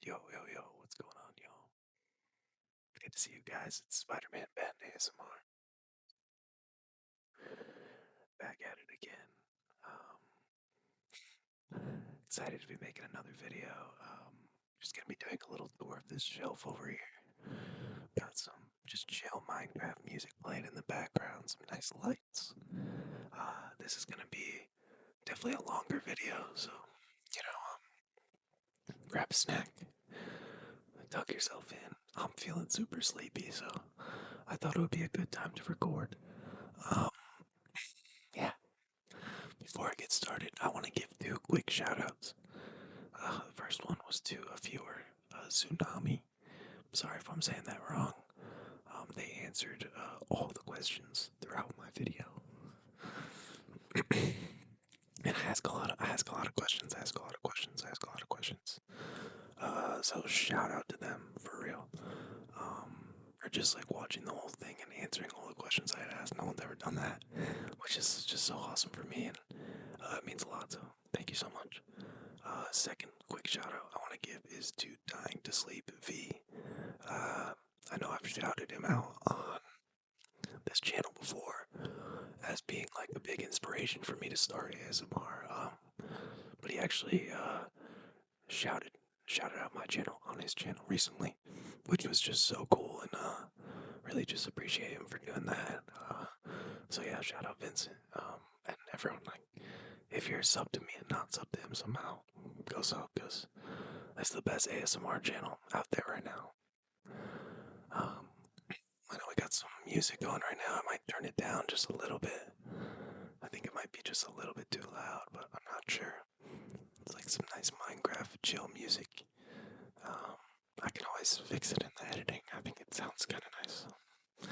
Yo, what's going on, y'all? Good to see you guys. It's Spider-Man Ben ASMR. Back at it again. Excited to be making another video. Just gonna be doing a little tour of this shelf over here. Got some just chill Minecraft music playing in the background, some nice lights. This is gonna be definitely a longer video, so, grab a snack, tuck yourself in. I'm feeling super sleepy, so I thought it would be a good time to record. Um, yeah. Before I get started, I want to give two quick shout outs. The first one was to a viewer, Tsunami. Sorry if I'm saying that wrong. They answered all the questions throughout my video. And I ask a lot of questions, I ask a lot of questions, I ask a lot of questions. So shout out to them for real. For just like watching the whole thing and answering all the questions I had asked. No one's ever done that, which is just so awesome for me, and it means a lot. So thank you so much. Second quick shout out I want to give is to Dying to Sleep V. I know I've shouted him out on this channel before as being like a big inspiration for me to start ASMR. But he actually shouted shouted out my channel on his channel recently, which was just so cool, and really just appreciate him for doing that. So yeah, shout out Vincent, and everyone. Like, if you're sub to me and not sub to him somehow, go sub, because that's the best ASMR channel out there right now. Um, I know we got some music going right now. I might turn it down just a little bit. I think it might be just a little bit too loud, but I'm not sure. It's like some nice Minecraft chill music. Um, I can always fix it in the editing. I think it sounds kind of nice. So,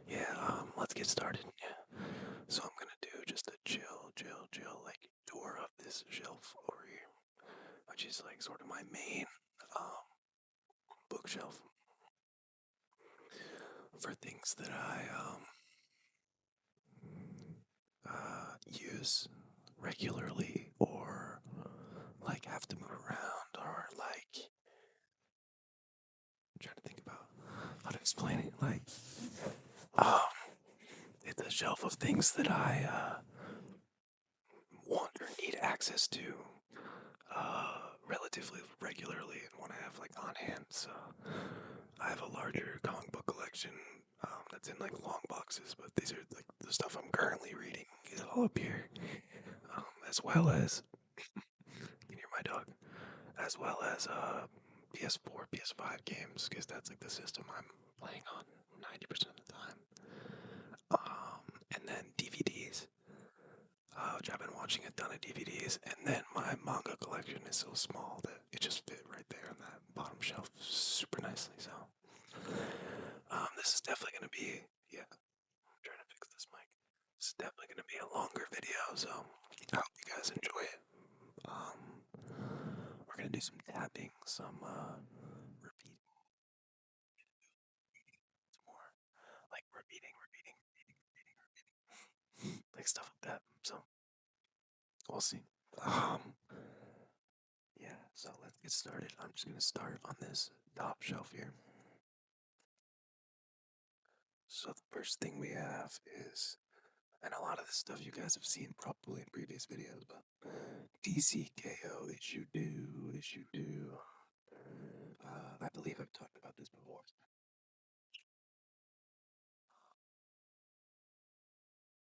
yeah, let's get started. Yeah. So I'm gonna do just a chill, like tour of this shelf over here, which is like sort of my main um, bookshelf for things that I use regularly, or like have to move around, or like I'm trying to think about how to explain it. Like, um, it's a shelf of things that I want or need access to relatively regularly and want to have like on hand. So I have a larger comic book collection that's in like long boxes, but these are like the stuff I'm currently reading is all up here, as well as you can hear my dog, as well as PS4, PS5 games, because that's like the system I'm playing on 90% of the time. And then DVDs, which I've been watching a ton of DVDs, and then my manga collection is so small that it just fit right there on that bottom shelf super nicely. So, this is definitely gonna be, yeah, I'm trying to fix this mic. This is definitely gonna be a longer video, so I hope you guys enjoy it. We're gonna do some tapping, some repeat, some more like repeating, like stuff like that. So we'll see. Um, yeah. So let's get started. I'm just gonna start on this top shelf here. So the first thing we have is, and a lot of this stuff you guys have seen probably in previous videos, but DCKO issue two. I believe I've talked about this before.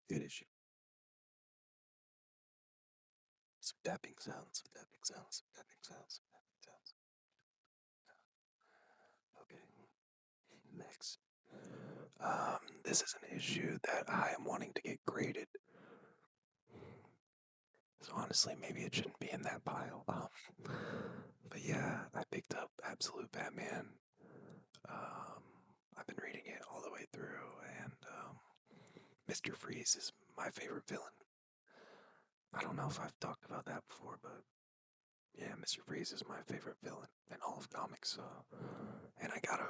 Good issue. Some tapping sounds, some tapping sounds, some tapping sounds, some tapping sounds. Okay, next. This is an issue that I am wanting to get graded. So honestly, maybe it shouldn't be in that pile. But yeah, I picked up Absolute Batman. Um, I've been reading it all the way through, and Mr. Freeze is my favorite villain. I don't know if I've talked about that before, but yeah, Mr. Freeze is my favorite villain in all of comics. And I got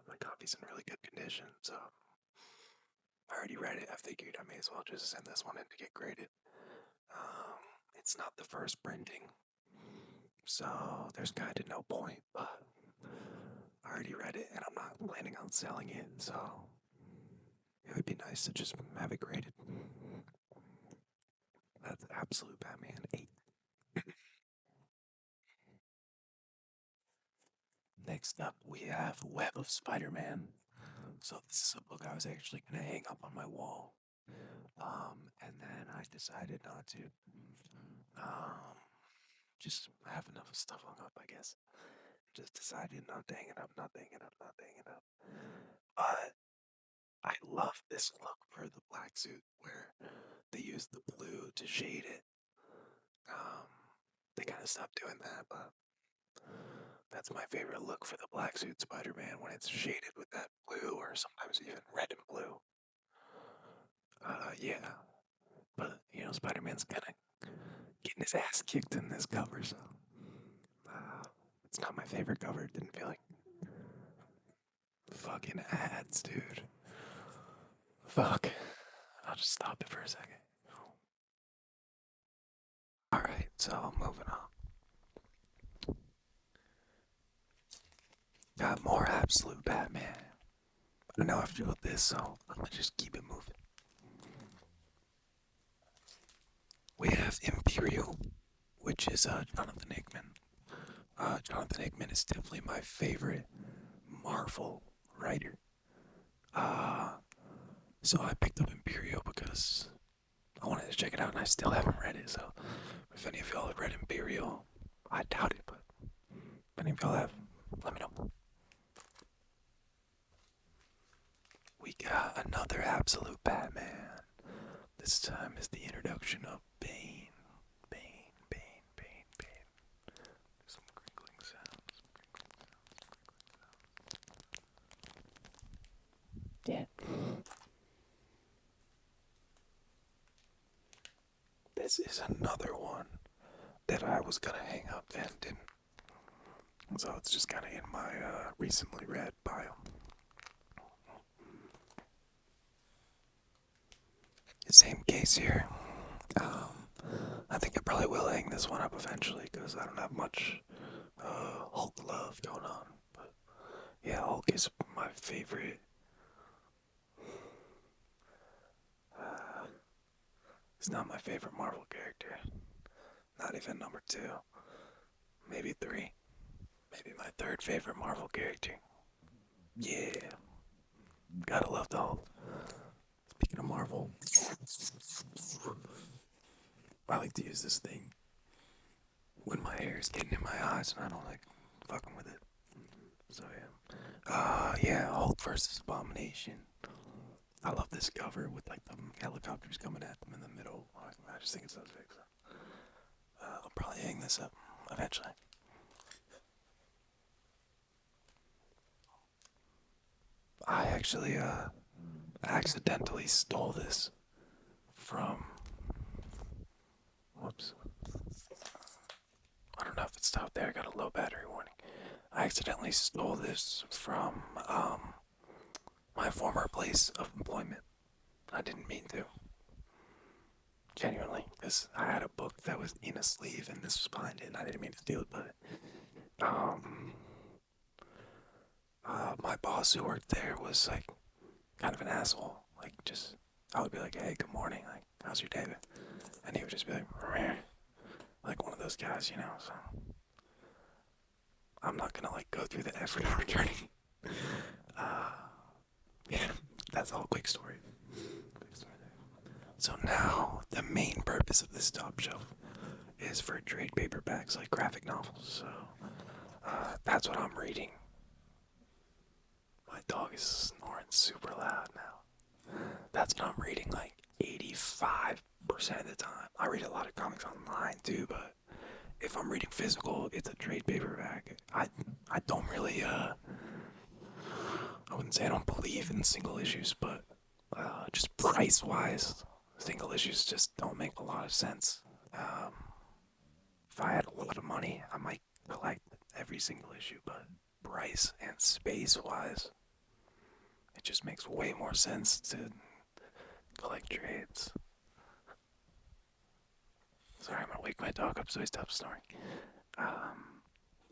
my copy's in really good condition, so I already read it. I figured I may as well just send this one in to get graded. It's not the first printing, So there's kind of no point, but I already read it and I'm not planning on selling it, so it would be nice to just have it graded. That's Absolute Batman 8. Next up, we have Web of Spider Man. So, this is a book I was actually going to hang up on my wall. And then I decided not to. Um, just have enough stuff hung up, I guess. Just decided not to hang it up, not to hang it up, not to hang it up. But I love this look for the black suit where they use the blue to shade it. Um, they kind of stopped doing that, but that's my favorite look for the black suit Spider-Man when it's shaded with that blue or sometimes even red and blue. Yeah, but Spider-Man's kind of getting his ass kicked in this cover, so it's not my favorite cover. It didn't feel like fucking ads, dude. Fuck. I'll just stop it for a second. Alright, so moving on. Got more Absolute Batman. I don't know how I feel about this, so I'm gonna just keep it moving. We have Imperial, which is Jonathan Hickman. Jonathan Hickman is definitely my favorite Marvel writer. Uh, so I picked up Imperial because I wanted to check it out, and I still haven't read it. So if any of y'all have read Imperial, I doubt it, but if any of y'all have, let me know. We got another Absolute Batman. This time is the introduction of Bane. Bane, Bane, Bane, Bane. Some crinkling sounds. Yeah. This is another one that I was gonna hang up and didn't. So it's just kind of in my recently read pile. Same case here. I think I probably will hang this one up eventually because I don't have much Hulk love going on. But yeah, Hulk is my favorite. Uh, he's not my favorite Marvel character. Not even number two. Maybe three. Maybe my third favorite Marvel character. Yeah. Gotta love the Hulk. Speaking of Marvel, I like to use this thing when my hair is getting in my eyes and I don't like fucking with it. So yeah. Yeah, Hulk versus Abomination. I love this cover with like the helicopters coming at them in the middle. I just think it's so sick. So. I'll probably hang this up eventually. I actually accidentally stole this from. Whoops. I don't know if it stopped there. I got a low battery warning. I accidentally stole this from my former place of employment. I didn't mean to. Genuinely, because I had a book that was in a sleeve and this was behind it, and I didn't mean to steal it, but um, my boss who worked there was like kind of an asshole. Like, just I would be like, "Hey, good morning. Like, how's your day?" And he would just be like, "Meh." Like one of those guys, you know. So I'm not gonna like go through the effort of returning. Uh, yeah, that's all. Quick story. Quick story there. So now the main purpose of this top shelf is for trade paperbacks like graphic novels. So that's what I'm reading. My dog is snoring super loud now. That's what I'm reading like 85% of the time. I read a lot of comics online too, but if I'm reading physical, it's a trade paperback. I don't really I wouldn't say I don't believe in single issues, but just price wise, single issues just don't make a lot of sense. Um, if I had a lot of money, I might collect every single issue, but price and space wise, it just makes way more sense to collect trades. Sorry, I'm gonna wake my dog up so he stops snoring. Um,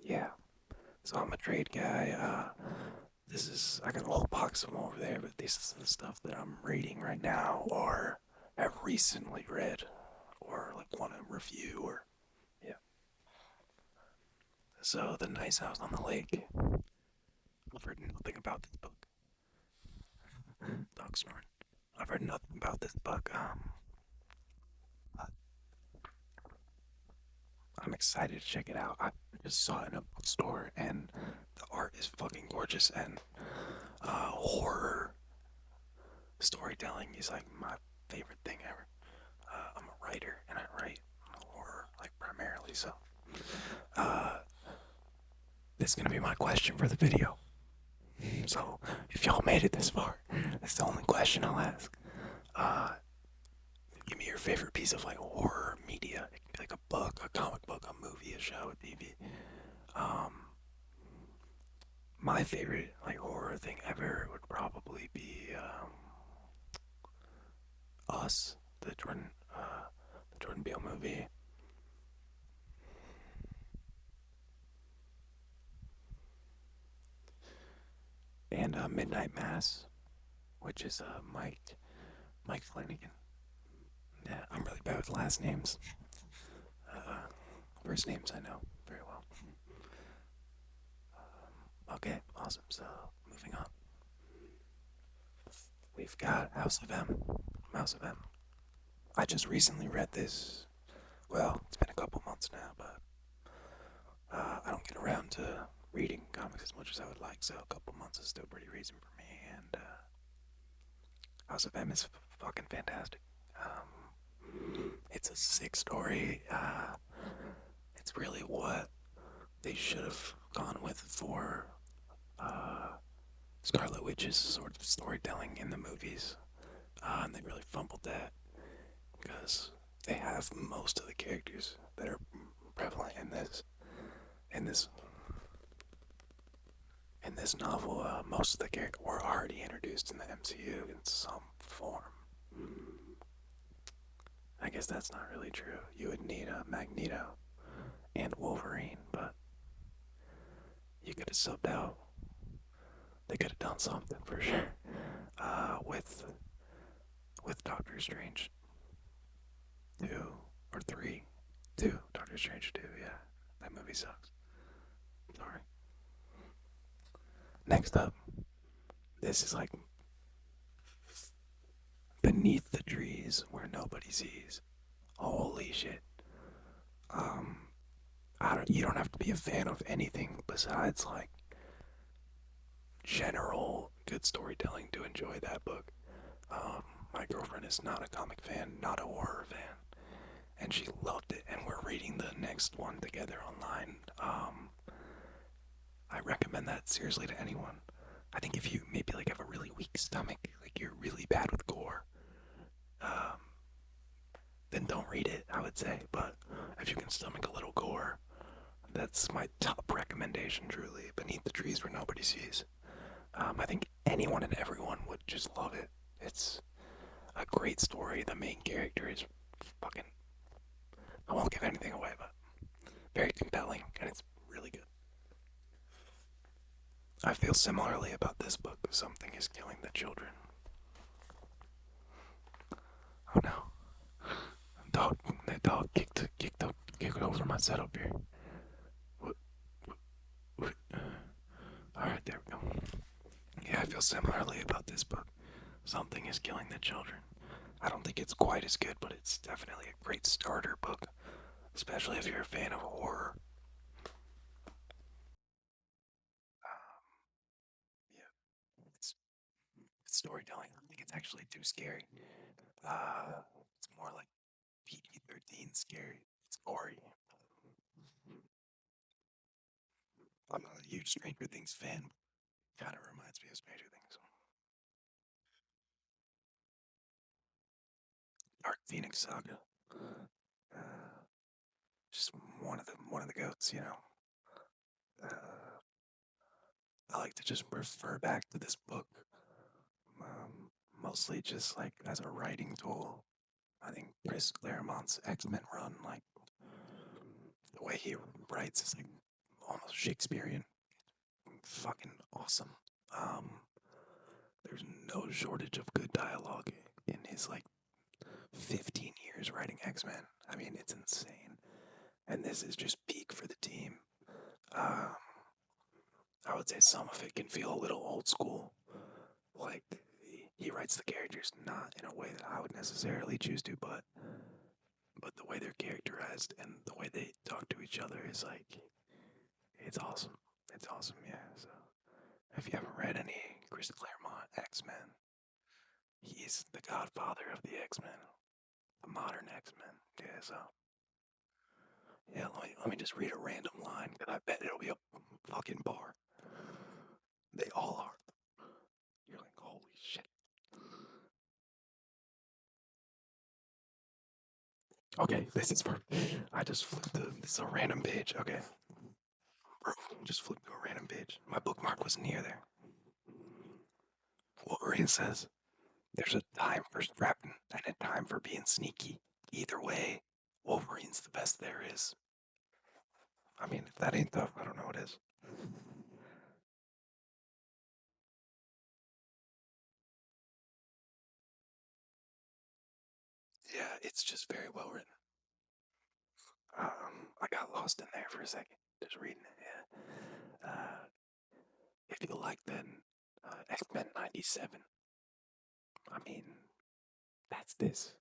yeah. So I'm a trade guy. I got a whole box of them over there, but this is the stuff that I'm reading right now or have recently read or like want to review or, yeah. So The Nice House on the Lake. I've heard nothing about this book. Dog snoring. I've heard nothing about this book. I'm excited to check it out. I just saw it in a bookstore and the art is fucking gorgeous and horror storytelling is like my favorite thing ever. I'm a writer and I write horror like primarily, so uh, this is gonna be my question for the video. So if y'all made it this far, that's the only question I'll ask. Uh, Give me your favorite piece of like horror media. It can be like a book, a comic book, a movie, a show, a TV. Um, my favorite like horror thing ever would probably be Us, the Jordan Peele movie, and Midnight Mass, which is Mike Flanagan. Yeah, I'm really bad with last names. Uh, First names I know very well. Okay, awesome. So moving on, we've got House of M. House of M. I just recently read this. Well, it's been a couple months now, but I don't get around to reading comics as much as I would like. So a couple months is still pretty recent for me. And House of M is fucking fantastic. It's a sick story. It's really what they should have gone with for uh, Scarlet Witch's sort of storytelling in the movies. And they really fumbled that because they have most of the characters that are prevalent in this in this novel. Most of the characters were already introduced in the MCU in some form. I guess that's not really true. You would need a Magneto and Wolverine, but you could have subbed out. They could have done something for sure with Doctor Strange 2 or 3. 2. Doctor Strange 2, yeah. That movie sucks. Sorry. Next up, this is like Beneath the Trees Where Nobody Sees. Holy shit. Um, you don't have to be a fan of anything besides like general good storytelling to enjoy that book. Um, my girlfriend is not a comic fan, not a horror fan, and she loved it. And we're reading the next one together online. I recommend that seriously to anyone. I think if you maybe like have a really weak stomach, like you're really bad with gore, um, then don't read it. I would say, but if you can stomach a little gore, that's my top recommendation. Truly, Beneath the Trees Where Nobody Sees. I think anyone and everyone would just love it. It's a great story. The main character is fucking. I won't give anything away, but very compelling, and it's really good. I feel similarly about this book. Something is killing the children. Oh no. Dog, that dog kicked over my setup here. What, what? Alright, there we go. Yeah, I feel similarly about this book. Something is killing the children. I don't think it's quite as good, but it's definitely a great starter book, especially if you're a fan of horror. Yeah, it's, it's storytelling. I think it's actually too scary. It's more like PG-13 scary. It's gory. I'm not a huge Stranger Things fan. Kind of reminds me of Stranger Things. Dark Phoenix Saga. Uh, just one of the goats, you know. Uh, I like to just refer back to this book, mostly just like as a writing tool. I think Chris Claremont's X Men run, like The way he writes is like almost Shakespearean. Fucking awesome. Um, there's no shortage of good dialogue in his like 15 years writing X Men. I mean, it's insane. And this is just peak for the team. Um, I would say some of it can feel a little old school. Like he writes the characters not in a way that I would necessarily choose to, but the way they're characterized and the way they talk to each other is like it's awesome. It's awesome, yeah. So if you haven't read any Chris Claremont X Men, he's the godfather of the X Men, the modern X Men. Yeah, so yeah, let me just read a random line because I bet it'll be a fucking bar. They all are. You're like, holy shit. Okay, this is for. I just flipped to. This is a random page. Okay. Bro, just flipped to a random page. My bookmark was near there. Wolverine says, there's a time for scrapping and a time for being sneaky. Either way, Wolverine's the best there is. I mean, if that ain't tough, I don't know what is. Yeah, it's just very well written. I got lost in there for a second, just reading it. Yeah. If you like, then X Men '97. I mean, that's this.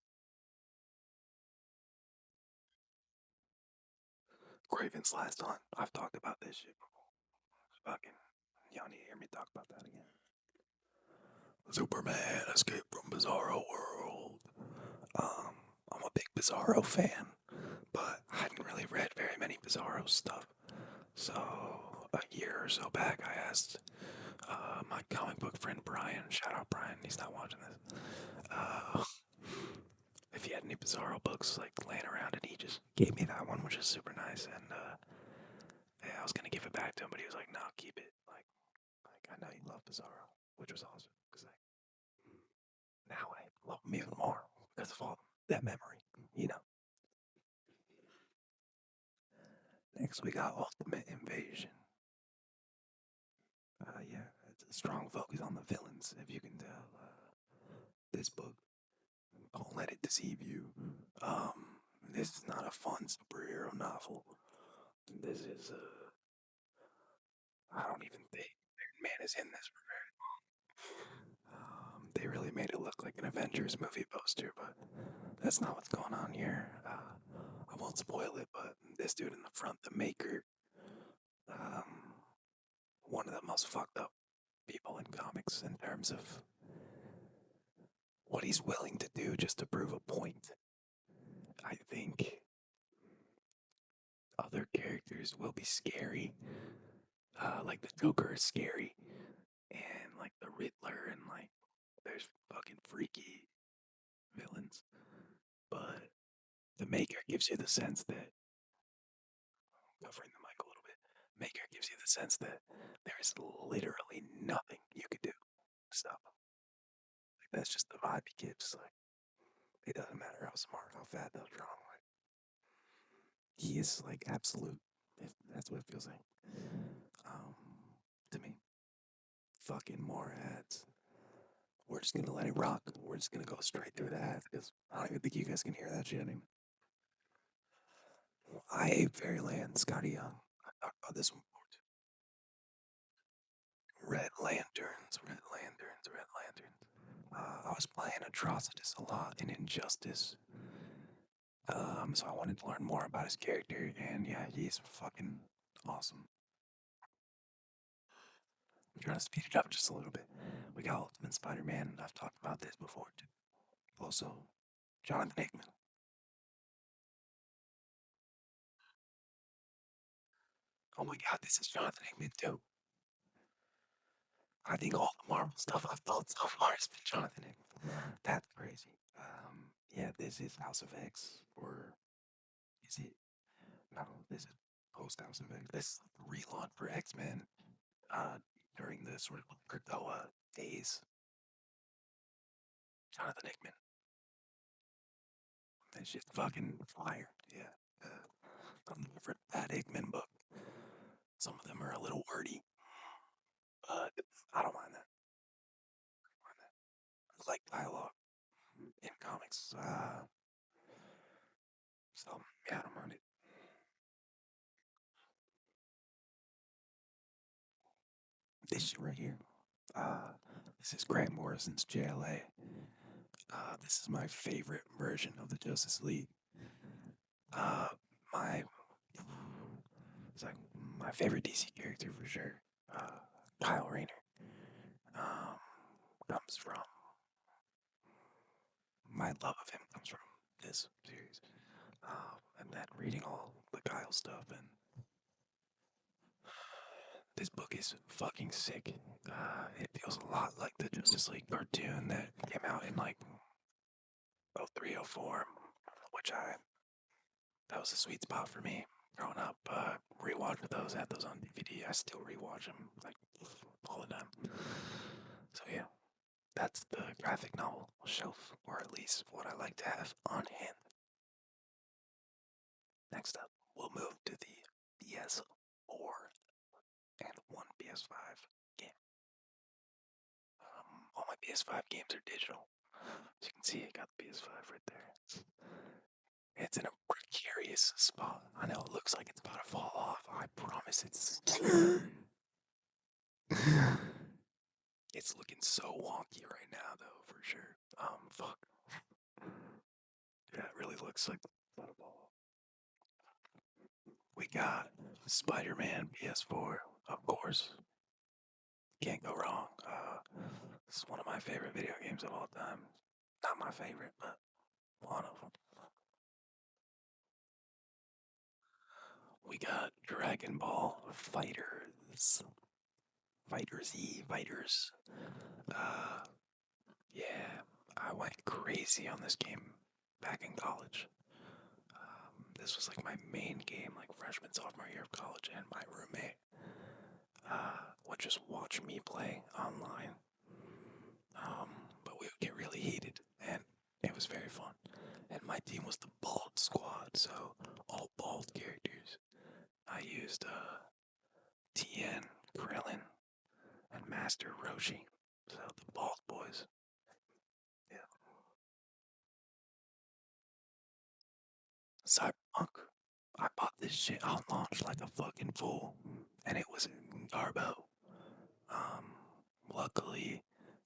Craven's Last Hunt. I've talked about this shit before. Fucking, y'all need to hear me talk about that again. Superman escaped from Bizarro World. Um, I'm a big Bizarro fan, but I hadn't really read very many Bizarro stuff. So a year or so back, I asked my comic book friend Brian. Shout out Brian. He's not watching this. Uh, if he had any Bizarro books like laying around, and he just gave me that one, which is super nice. And yeah, I was gonna give it back to him, but he was like, "No, keep it. Like I know you love Bizarro," which was awesome because like now I love him even more because of all that memory. You know. Next, we got Ultimate Invasion. Yeah, it's a strong focus on the villains, if you can tell. This book, don't let it deceive you. This is not a fun superhero novel. This is, I don't even think Iron Man is in this for very long. They really made it look like an Avengers movie poster, but that's not what's going on here. I won't spoil it, but this dude in the front, the Maker, um, one of the most fucked up people in comics in terms of what he's willing to do just to prove a point. I think other characters will be scary. Like the Joker is scary, and like the Riddler, and like there's fucking freaky villains. But the Maker gives you the sense that covering the mic a little bit. Maker gives you the sense that there is literally nothing you could do to stop him. Like that's just the vibe he gives. Like it doesn't matter how smart, how fat, how strong. Like he is like absolute. If that's what it feels like. Um, to me, fucking more ads. We're just gonna let it rock. We're just gonna go straight through the ads because I don't even think you guys can hear that shit anymore. I ate Fairyland, Scotty Young. I talked about this one before too. Red Lanterns, Red Lanterns, Red Lanterns. I was playing Atrocitus a lot in Injustice. So I wanted to learn more about his character, and yeah, he's fucking awesome. I'm trying to speed it up just a little bit. We got Ultimate Spider-Man. I've talked about this before too. Also, Jonathan Hickman. Oh my god, this is Jonathan Hickman too. I think all the Marvel stuff I've thought so far has been Jonathan Hickman. That's crazy. Yeah, this is House of X, or is it? No, this is post House of X. This is the relaunch for X Men. Uh, during the sort of Krakoa days. Jonathan Hickman. It's just fucking fire. Yeah. I've read a bad Eggman book. Some of them are a little wordy, but I don't mind that. I like dialogue in comics. So yeah, I don't mind it. This shit right here. Uh, this is Grant Morrison's JLA. This is my favorite version of the Justice League. Uh, my it's like my favorite DC character for sure. Kyle Rayner. Um, comes from my love of him comes from this series. And then reading all the Kyle stuff, and this book is fucking sick. It feels a lot like the Justice League cartoon that came out in like 03, 04, which that was a sweet spot for me growing up. Rewatched those, had those on DVD. I still rewatch them like all the time. So yeah, that's the graphic novel shelf, or at least what I like to have on hand. Next up, we'll move to the PS4 and one PS5 game. All my PS5 games are digital. As you can see, I got the PS5 right there. It's in a precarious spot. I know it looks like it's about to fall off. I promise it's. It's looking so wonky right now, though, for sure. Fuck. Yeah, it really looks like it's about to fall off. We got Spider-Man PS4, of course. Can't go wrong. This is one of my favorite video games of all time. Not my favorite, but one of them. We got Dragon Ball Fighters. Fighter Z, Fighters. Uh, yeah, I went crazy on this game back in college. This was like my main game, like freshman, sophomore year of college, and my roommate would just watch me play online. But we would get really heated, and it was very fun. And my team was the Bald Squad, so all bald characters. I used Tien, Krillin, and Master Roshi. So the Bald Boys. Yeah. Cyberpunk. I bought this shit on launch like a fucking fool, and it was Garbo. Um, luckily,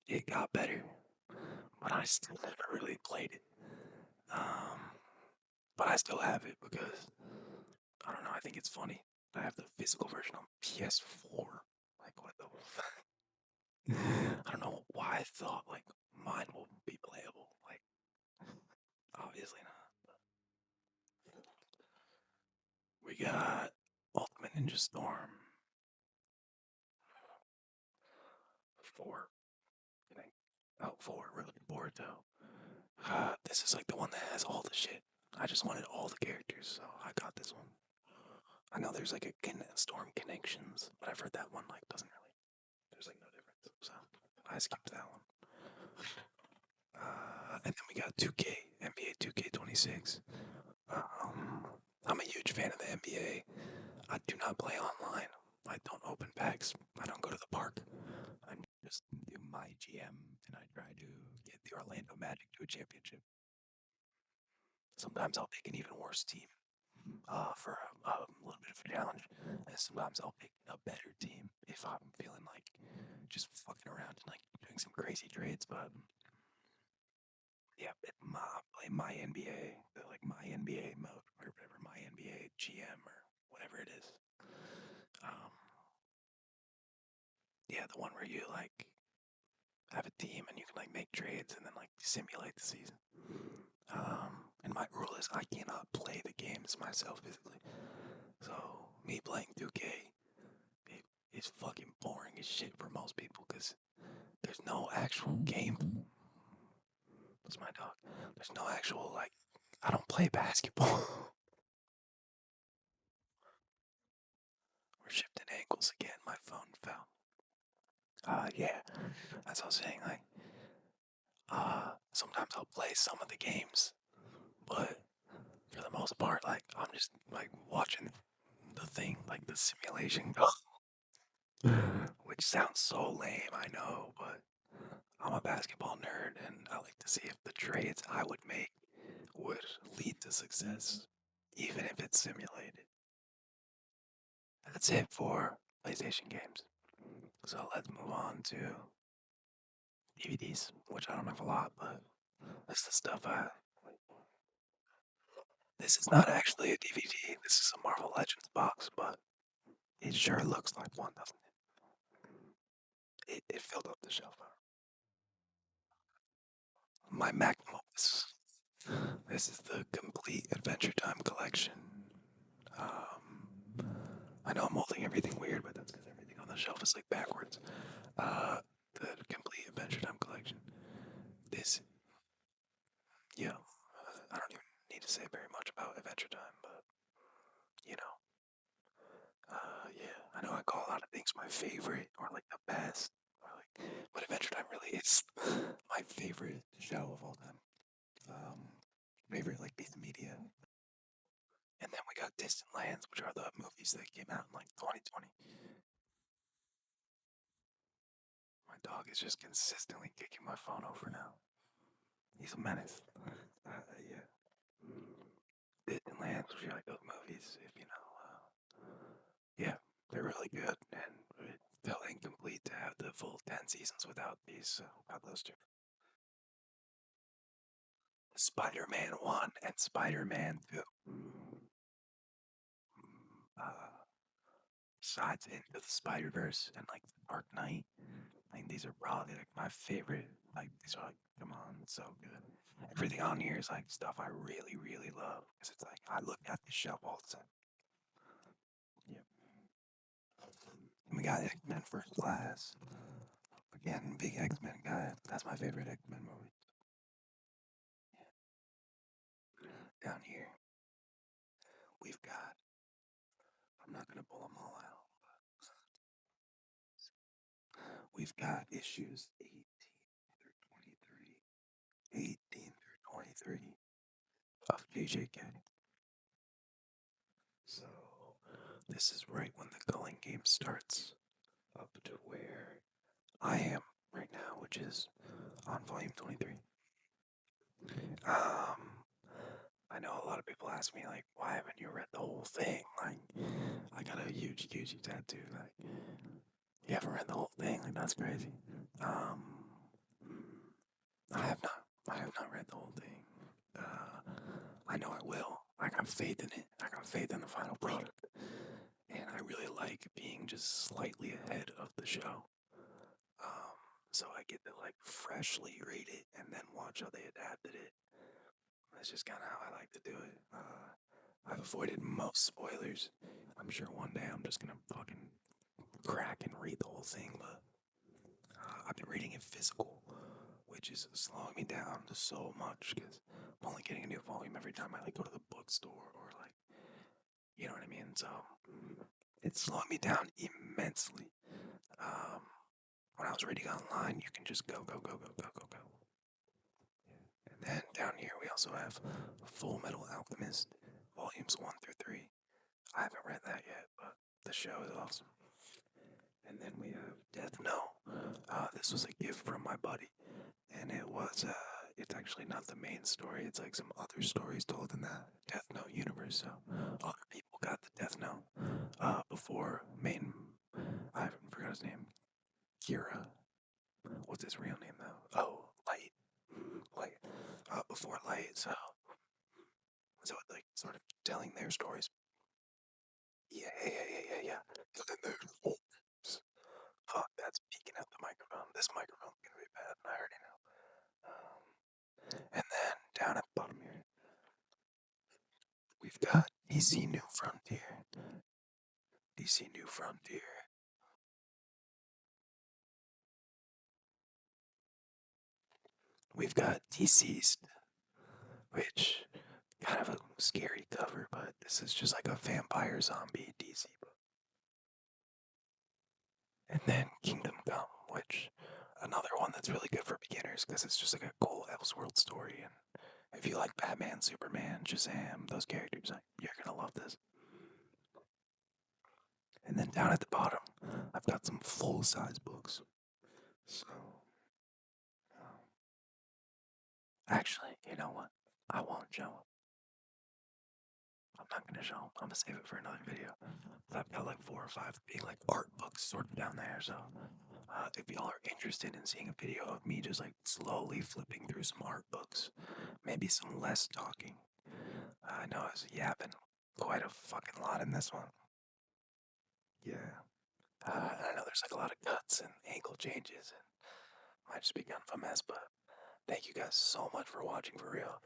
it got better, but I still never really played it. Um, but I still have it because I don't know. I think it's funny. I have the physical version on PS4. Like what the? I don't know why I thought like mine will be playable. Like obviously not. We got Ultimate Ninja Storm 4. I think. Oh, 4. Really looking forward to. This is like the one that has all the shit. I just wanted all the characters, so I got this one. I know there's like a Storm Connections, but I've heard that one like doesn't really. There's like no difference, so I skipped that one. And then we got 2K, NBA 2K26. I'm a huge fan of the NBA. I do not play online. I don't open packs. I don't go to the park. I just do my GM and I try to get the Orlando Magic to a championship. Sometimes I'll pick an even worse team for a little bit of a challenge, and sometimes I'll pick a better team if I'm feeling like just fucking around and like doing some crazy trades. But yeah, play my NBA, like my NBA mode or whatever, my NBA GM or whatever it is. Um, yeah, the one where you like have a team and you can like make trades and then like simulate the season. And my rule is I cannot play the games myself physically. So me playing 2K is fucking boring as shit for most people because there's no actual game. That's my dog. There's no actual like. I don't play basketball. We're shifting angles again. My phone fell. Yeah. As I was saying, like, sometimes I'll play some of the games, but For the most part, like I'm just like watching the thing, like the simulation go, which sounds so lame, I know, but I'm a basketball nerd and I like to see if the trades I would make would lead to success, even if it's simulated. That's it for PlayStation games. So let's move on to DVDs, which I don't have a lot, but this is the stuff I. This is not actually a DVD. This is a Marvel Legends box, but it sure looks like one, doesn't it? It filled up the shelf. My magnum opus. This is the complete Adventure Time collection. Um, I know I'm holding everything weird, but that's because everything on the shelf is like backwards. Uh, the complete Adventure Time collection. This, yeah, I don't even need to say very much about Adventure Time, but you know, yeah, I know I call a lot of things my favorite or like the best, or like, but Adventure Time really is my favorite show of all time. Um, favorite like piece of media. And then we got Distant Lands, which are the movies that came out in like 2020. My dog is just consistently kicking my phone over now. He's a menace. Yeah. Distant Lands, which are like those movies, if you know. Yeah, they're really good, and it felt incomplete to have the full 10 seasons without these, so about those two. Spider Man 1 and Spider Man 2. Uh, Besides Into the Spider Verse and like the Dark Knight. I think these are probably like my favorite. Like these are like, come on, it's so good. Everything on here is like stuff I really, really love because it's like I look at the shelf all the time. Yep. And we got X Men First Class. Again, big X Men guy. That's my favorite X Men movie. Down here, we've got. I'm not gonna pull them all out. We've got issues 18 through 23 of JJK. So this is right when the Culling game starts, up to where I am right now, which is on volume 23. Um, I know a lot of people ask me like, why haven't you read the whole thing? Like, I got a huge, huge tattoo. Like, you haven't read the whole thing? Like, that's crazy. Um, I have not. I have not read the whole thing. Uh, I know I will. I got faith in it. I got faith in the final product, and I really like being just slightly ahead of the show. Um, so I get to like freshly read it and then watch how they adapted it. That's just kind of how I like to do it. I've avoided most spoilers. I'm sure one day I'm just gonna fucking crack and read the whole thing, but I've been reading it physical, which is slowing me down so much because I'm only getting a new volume every time I like go to the bookstore or like, you know what I mean. So it's slowing me down immensely. Um, when I was reading online, you can just go, go, go, go, go, go, go. And then down here we also have Full Metal Alchemist, volumes 1 through 3. I haven't read that yet, but the show is awesome. And then we have Death Note. This was a gift from my buddy, and it's actually not the main story. It's like some other stories told in that Death Note universe. So other people got the Death Note before main. I forgot his name. Kira. What's his real name though? Oh, Light. Light. Before Light. So like sort of telling their stories. Yeah, yeah, yeah, yeah, yeah, yeah. Telling their stories. Fuck, that's peeking out the microphone. This microphone's gonna be bad, I already know. And then down at the bottom here, we've got DC New Frontier. DC New Frontier. We've got Deceased, which kind of a scary cover, but this is just like a vampire zombie DC book. And then Kingdom Come, which another one that's really good for beginners because it's just like a cool Elseworld story and If you like Batman, Superman, Shazam, those characters, you're gonna love this. And then down at the bottom, I've got some full-size books. So, um, actually, you know what? I won't show them. I'm not gonna show them. I'm gonna save it for another video. I've got like 4 or 5 big like art books sort of down there. So, if y'all are interested in seeing a video of me just like slowly flipping through some art books, maybe some less talking. I know I was yapping quite a fucking lot in this one. Yeah. I know there's like a lot of cuts and angle changes, and might just be kind of a mess, but thank you guys so much for watching for real.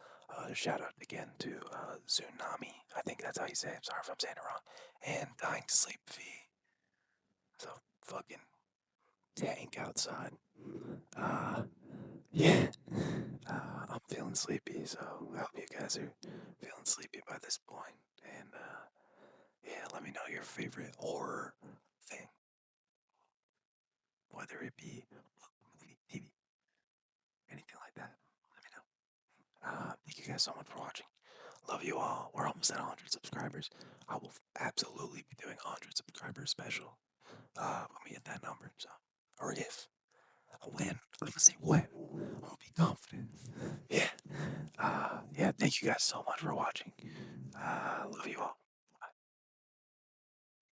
Shout out again to Tsunami. I think that's how you say it. I'm sorry if I'm saying it wrong. And Dying to Sleep V. So fucking tank outside. Uh, yeah. I'm feeling sleepy, so I hope you guys are feeling sleepy by this point. And yeah, let me know your favorite horror thing, whether it be movie, TV, anything like that. Let me know. Thank you guys so much for watching. Love you all. We're almost at 100 subscribers. I will absolutely be doing a 100 subscribers special when we hit that number. So, or if, when, I'm gonna say when. I'm gonna be confident. Yeah. Yeah. Thank you guys so much for watching.